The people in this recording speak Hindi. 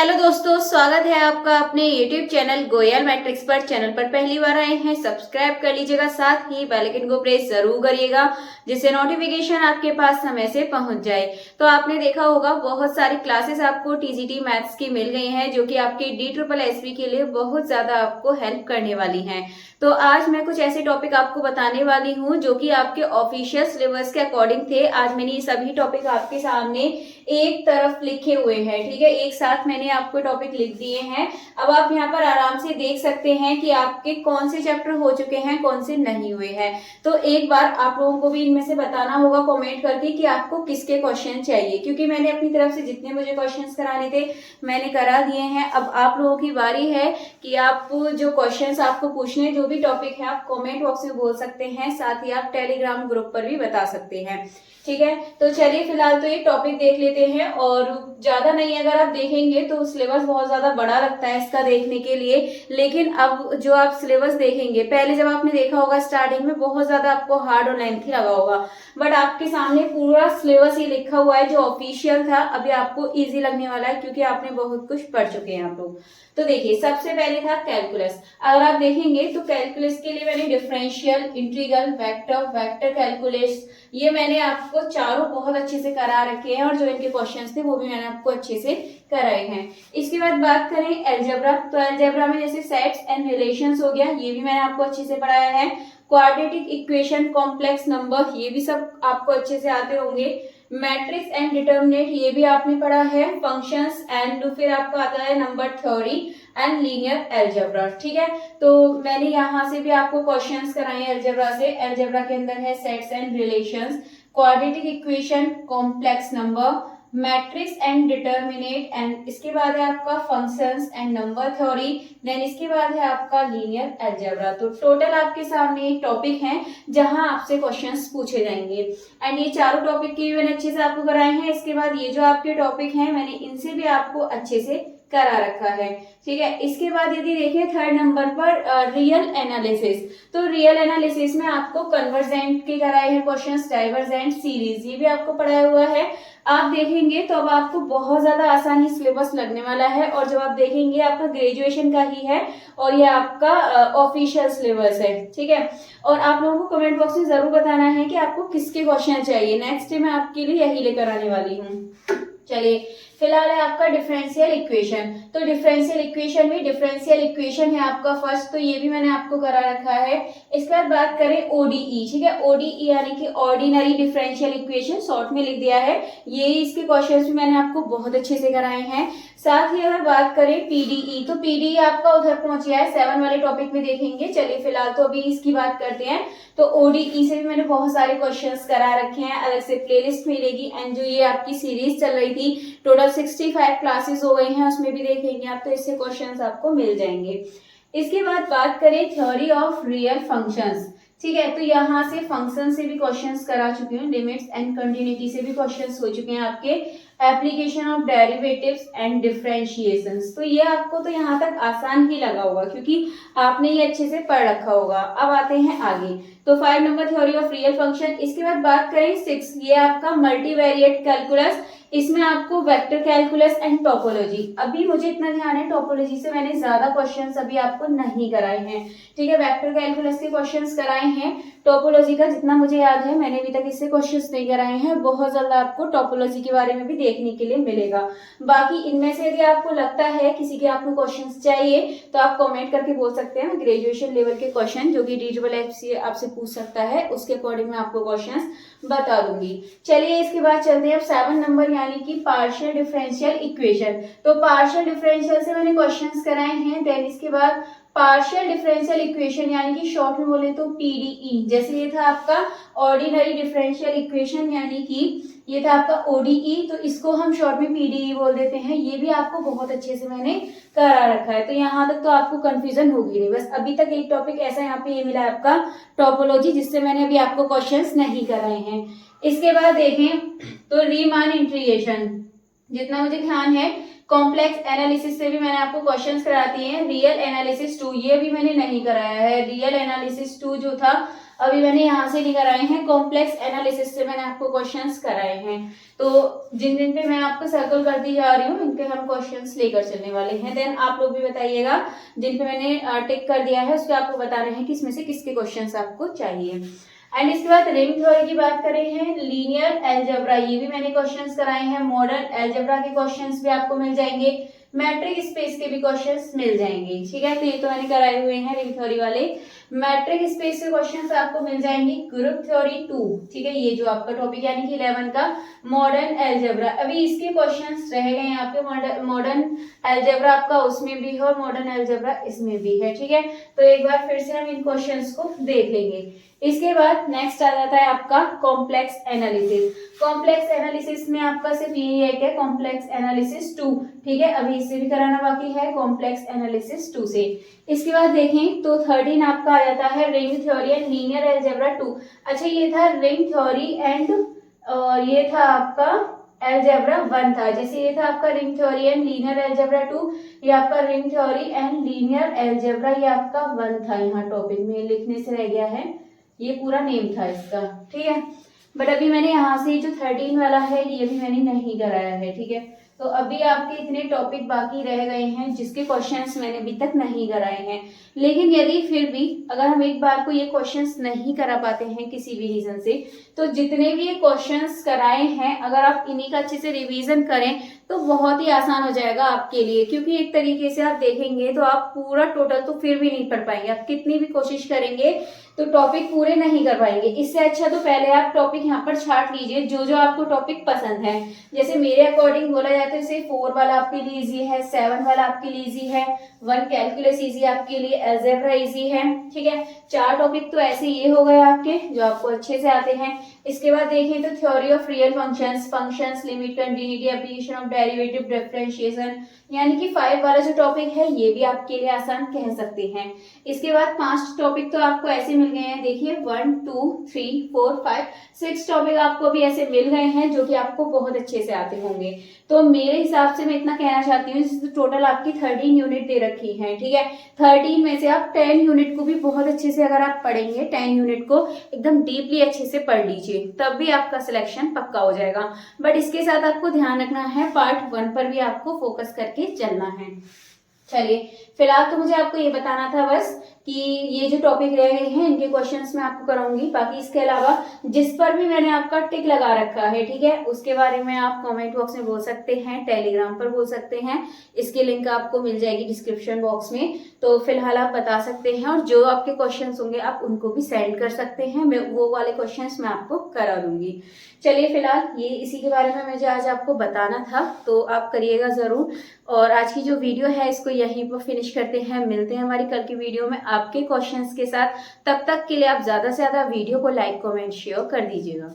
हेलो दोस्तों, स्वागत है आपका अपने YouTube चैनल गोयल मैट्रिक्स पर। चैनल पर पहली बार आए हैं सब्सक्राइब कर लीजिएगा, साथ ही बेल आइकन को प्रेस जरूर करिएगा जिससे नोटिफिकेशन आपके पास समय से पहुंच जाए। तो आपने देखा होगा बहुत सारी क्लासेस आपको टीजीटी मैथ्स की मिल गई हैं जो कि आपके DSSB के लिए बहुत ज्यादा आपको हेल्प करने वाली हैं। तो आज मैं कुछ ऐसे टॉपिक आपको बताने वाली हूँ जो कि आपके ऑफिशियल सिलेबस के अकॉर्डिंग थे। आज मैंने ये सभी टॉपिक आपके सामने एक तरफ लिखे हुए हैं, ठीक है, एक साथ मैंने आपको टॉपिक लिख दिए हैं। अब आप यहाँ पर आराम से देख सकते हैं कि आपके कौन से चैप्टर हो चुके हैं, कौन से नहीं हुए हैं। तो एक बार आप लोगों को भी इनमें से बताना होगा कमेंट करके कि आपको किसके क्वेश्चन चाहिए, क्योंकि मैंने अपनी तरफ से जितने मुझे क्वेश्चंस कराने थे मैंने करा दिए हैं। अब आप लोगों की बारी है कि आप जो क्वेश्चंस आपको पूछने, जो भी टॉपिक है, आप कमेंट बॉक्स में बोल सकते हैं, साथ ही आप टेलीग्राम ग्रुप पर भी बता सकते हैं, ठीक है। तो चलिए फिलहाल तो ये टॉपिक देख लेते हैं। और ज्यादा नहीं, अगर आप देखेंगे तो सिलेबस बहुत ज्यादा बड़ा लगता है इसका देखने के लिए, लेकिन अब जो आप सिलेबस देखेंगे, पहले जब आपने देखा होगा स्टार्टिंग में बहुत ज्यादा आपको हार्ड और लेंथी लगा होगा, बट आपके सामने पूरा सिलेबस ये लिखा हुआ है जो ऑफिशियल था, अभी आपको इजी लगने वाला है क्योंकि आपने बहुत कुछ पढ़ चुके हैं आप लोग। तो देखिए, सबसे पहले था कैलकुलस। अगर आप देखेंगे तो कैलकुलस के लिए मैंने differential, integral, vector, vector calculus, ये मैंने आपको चारों बहुत अच्छे से करा रखे हैं और जो इनके क्वेश्चंस थे वो भी मैंने आपको अच्छे से कराए हैं। इसके बाद बात करें एलजेब्रा, तो एलजेब्रा में जैसे सेट्स एंड रिलेशंस हो गया, ये भी मैंने आपको अच्छे से पढ़ाया है। क्वाड्रेटिक इक्वेशन, कॉम्प्लेक्स नंबर, ये भी सब आपको अच्छे से आते होंगे। मैट्रिक्स एंड डिटर्मिनेंट, ये भी आपने पढ़ा है। फंक्शंस एंड फिर आपका आता है number theory and linear algebra, ठीक है। तो मैंने यहाँ से भी आपको क्वेश्चंस कराए हैं एलजेब्रा से। एलजेब्रा के अंदर है sets and relations, quadratic equation, complex number, matrix and determinant, and इसके बाद है आपका functions and number theory, then इसके बाद है आपका लीनियर एलजेब्रा। तो टोटल आपके सामने एक टॉपिक है जहां आपसे क्वेश्चंस पूछे जाएंगे, एंड ये चारों टॉपिक की मैंने अच्छे से आपको कराए हैं। इसके बाद ये जो आपके टॉपिक हैं मैंने इनसे भी आपको अच्छे से करा रखा है, ठीक है। इसके बाद यदि देखें थर्ड नंबर पर रियल एनालिसिस, तो रियल एनालिसिस में आपको कन्वर्जेंट के कराए हैं क्वेश्चंस, डाइवर्जेंट, सीरीज, ये भी आपको पढ़ाया हुआ है। आप देखेंगे तो अब आपको बहुत ज्यादा आसानी सिलेबस लगने वाला है, और जब आप देखेंगे आपका ग्रेजुएशन का ही है और ये आपका ऑफिशियल सिलेबस है, ठीक है। और आप लोगों को कमेंट बॉक्स में जरूर बताना है कि आपको किसके क्वेश्चन चाहिए। नेक्स्ट डे मैं आपके लिए यही लेकर आने वाली हूँ। चलिए, फिलहाल है आपका डिफरेंशियल इक्वेशन। तो डिफरेंशियल इक्वेशन में डिफरेंशियल इक्वेशन है आपका फर्स्ट, तो ये भी मैंने आपको करा रखा है। इसके बाद बात करें ओडीई, ठीक है। ओडीई यानी कि ऑर्डिनरी डिफरेंशियल इक्वेशन, शॉर्ट में लिख दिया है। ये इसके क्वेश्चंस भी मैंने आपको बहुत अच्छे से कराए हैं। साथ ही अगर बात करें पीडीई, तो पीडीई आपका उधर पहुंच गया है, 7 वाले टॉपिक में देखेंगे। चलिए फिलहाल तो अभी इसकी बात करते हैं। तो ओडीई से भी मैंने बहुत सारे क्वेश्चंस करा रखे हैं, अलग से प्लेलिस्ट मिलेगी, एंड जो ये आपकी सीरीज चल रही थी टोटल 65 क्लासेस हो गई हैं, उसमें भी देखेंगे आप, तो इससे क्वेश्चंस आपको मिल जाएंगे। इसके बाद बात करें थ्योरी ऑफ रियल फंक्शंस, ठीक है। तो यहाँ से फंक्शन से भी क्वेश्चंस करा चुके हैं, लिमिट्स एंड कंटिन्यूटी से भी क्वेश्चंस हो चुके हैं आपके, application of derivatives and differentiations, तो ये आपको तो यहाँ तक आसान ही लगा होगा क्योंकि आपने ये अच्छे से पढ़ रखा होगा। अब आते हैं आगे, तो 5 number theory of real function. इसके बाद बात करें 6, ये आपका मल्टीवेरिएट कैलकुलस, इसमें आपको वेक्टर कैलकुलस एंड टोपोलॉजी। अभी मुझे इतना ध्यान है टोपोलॉजी से मैंने ज्यादा क्वेश्चंस अभी आपको नहीं कराए हैं, ठीक है। वेक्टर कैलकुलस के क्वेश्चंस कराए हैं, टोपोलॉजी का जितना मुझे याद है मैंने अभी तक इससे क्वेश्चंस नहीं कराए हैं। बहुत ज्यादा आपको टोपोलॉजी के बारे में भी देखने के लिए मिलेगा। बाकी इनमें से यदि आपको लगता है किसी के आपको क्वेश्चंस चाहिए तो आप कमेंट करके बोल सकते हैं। ग्रेजुएशन लेवल के क्वेश्चन जो कि DSSB आपसे पूछ सकता है, उसके अकॉर्डिंग मैं आपको क्वेश्चंस बता दूंगी। चलिए इसके बाद चलते हैं अब 7 नंबर यानी कि पार्शियल डिफरेंशियल इक्वेशन। तो पार्शियल डिफरेंशियल से मैंने क्वेश्चंस कराए हैं। देन इसके बाद पार्शियल डिफरेंशियल इक्वेशन यानी कि शॉर्ट में बोले तो पीडीई, जैसे ये था आपका ऑर्डिनरी डिफरेंशियल इक्वेशन यानी कि ये था आपका ओडीई, तो इसको हम शॉर्ट में पीडीई बोल देते हैं। ये भी आपको बहुत अच्छे से मैंने करा रखा है, तो यहाँ तक तो आपको कंफ्यूजन होगी नहीं। बस अभी तक एक टॉपिक ऐसा यहाँ पे ये मिला है आपका टोपोलॉजी, जिससे मैंने अभी आपको क्वेश्चंस नहीं कराए हैं। इसके बाद देखें तो रीमान इंटीग्रेशन, जितना मुझे ध्यान है कॉम्प्लेक्स एनालिसिस से भी मैंने आपको क्वेश्चंस कराती हैं। रियल एनालिसिस 2 ये भी मैंने नहीं कराया है। रियल एनालिसिस 2 जो था अभी मैंने यहाँ से नहीं कराए हैं, कॉम्प्लेक्स एनालिसिस से मैंने आपको क्वेश्चंस कराए हैं। तो जिन जिन पे मैं आपको सर्कल करती जा रही हूँ इनके हम क्वेश्चंस लेकर चलने वाले हैं। देन आप लोग भी बताइएगा जिन पे मैंने टिक कर दिया है उसके आपको बता रहे हैं कि इसमें से किसके क्वेश्चंस आपको चाहिए। एंड इसके बाद रिंग थ्योरी की बात करें हैं, लीनियर एल्जेब्रा, ये भी मैंने क्वेश्चंस कराए हैं। मॉडर्न एल्जेब्रा के क्वेश्चंस भी आपको मिल जाएंगे, मैट्रिक स्पेस के भी क्वेश्चंस मिल जाएंगे। ठीक है, तो ये तो मैंने कराए हुए हैं रिंग थ्योरी वाले। मैट्रिक स्पेस के क्वेश्चंस आपको मिल जाएंगे ग्रुप थ्योरी 2। ठीक है, ये जो आपका टॉपिक यानी कि 11 का मॉडर्न एल्जेब्रा। अभी इसके क्वेश्चंस रह गए हैं आपके, मॉडर्न एल्जेब्रा आपका उसमें भी है और मॉडर्न एल्जेब्रा इसमें भी है। ठीक है, तो एक बार फिर से हम इन क्वेश्चंस को देख लेंगे। इसके बाद नेक्स्ट आ जाता है आपका कॉम्प्लेक्स एनालिसिस। कॉम्प्लेक्स एनालिसिस में आपका सिर्फ यही है कि कॉम्प्लेक्स एनालिसिस 2। ठीक है, अभी इससे भी कराना बाकी है कॉम्प्लेक्स एनालिसिस 2 से। इसके बाद देखें तो 13 आपका आ जाता है ring theory and linear algebra 2। अच्छा, ये था रिंग थ्योरी एंड ये था आपका एल्जेब्रा 1 था। जैसे ये था आपका ring theory and linear algebra 2, ये आपका ring theory and linear algebra, ये आपका 1 था। यहाँ टॉपिक में लिखने से रह गया है, ये पूरा नेम था इसका। ठीक है, बट अभी मैंने यहाँ से जो 13 वाला है ये भी मैंने नहीं कराया है। ठीक है, तो अभी आपके इतने टॉपिक बाकी रह गए हैं जिसके क्वेश्चंस मैंने अभी तक नहीं कराए हैं। लेकिन यदि फिर भी अगर हम एक बार को ये क्वेश्चंस नहीं करा पाते हैं किसी भी रीजन से, तो जितने भी ये क्वेश्चंस कराए हैं अगर आप इन्हीं का अच्छे से रिवीजन करें तो बहुत ही आसान हो जाएगा आपके लिए। क्योंकि एक तरीके से आप देखेंगे तो आप पूरा टोटल तो फिर भी नहीं पढ़ पाएंगे, आप कितनी भी कोशिश करेंगे तो टॉपिक पूरे नहीं कर पाएंगे। इससे अच्छा तो पहले आप टॉपिक यहाँ पर छाट लीजिए जो जो आपको टॉपिक पसंद है। जैसे मेरे अकॉर्डिंग बोला जाए तो जैसे 4 वाला आपके लिए इजी है, 7 वाला आपके लिए इजी है, 1 कैलकुलस इजी आपके लिए, एल्जेब्रा इजी है। ठीक है, 4 टॉपिक तो ऐसे ये हो गए आपके जो आपको अच्छे से आते हैं। इसके बाद देखें तो theory of real functions, functions, limit, continuity, application of derivative, differentiation, यानी कि 5 वाला जो टॉपिक है ये भी आपके लिए आसान कह सकते हैं। इसके बाद 5 टॉपिक तो आपको ऐसे मिल गए हैं, देखिए 1 2 3 4 5 6 टॉपिक आपको भी ऐसे मिल गए हैं जो कि आपको बहुत अच्छे से आते होंगे। तो मेरे हिसाब से मैं इतना कहना चाहती हूँ, जिससे टोटल आपकी 13 यूनिट दे रखी है। ठीक है, 13 में से आप 10 यूनिट को भी बहुत अच्छे से अगर आप पढ़ेंगे, 10 यूनिट को एकदम डीपली अच्छे से पढ़ लीजिए, तब भी आपका सिलेक्शन पक्का हो जाएगा। बट इसके साथ आपको ध्यान रखना है पार्ट 1 पर भी आपको फोकस करके चलना है। चलिए, फिलहाल तो मुझे आपको ये बताना था बस कि ये जो टॉपिक रह गए हैं इनके क्वेश्चंस मैं आपको कराऊंगी। बाकी इसके अलावा जिस पर भी मैंने आपका टिक लगा रखा है, ठीक है, उसके बारे में आप कमेंट बॉक्स में बोल सकते हैं, टेलीग्राम पर बोल सकते हैं, इसकी लिंक आपको मिल जाएगी डिस्क्रिप्शन बॉक्स में। तो फिलहाल आप बता सकते हैं और जो आपके क्वेश्चंस होंगे आप उनको भी सेंड कर सकते हैं, मैं वो वाले क्वेश्चंस मैं आपको करा दूंगी। चलिए, फिलहाल ये इसी के बारे में मुझे आज आपको बताना था, तो आप करिएगा जरूर। और आज की जो वीडियो है इसको यहीं पर फिनिश करते हैं, मिलते हैं हमारी कल की वीडियो में आपके क्वेश्चंस के साथ। तब तक के लिए आप ज्यादा से ज्यादा वीडियो को लाइक, कमेंट, शेयर कर दीजिएगा।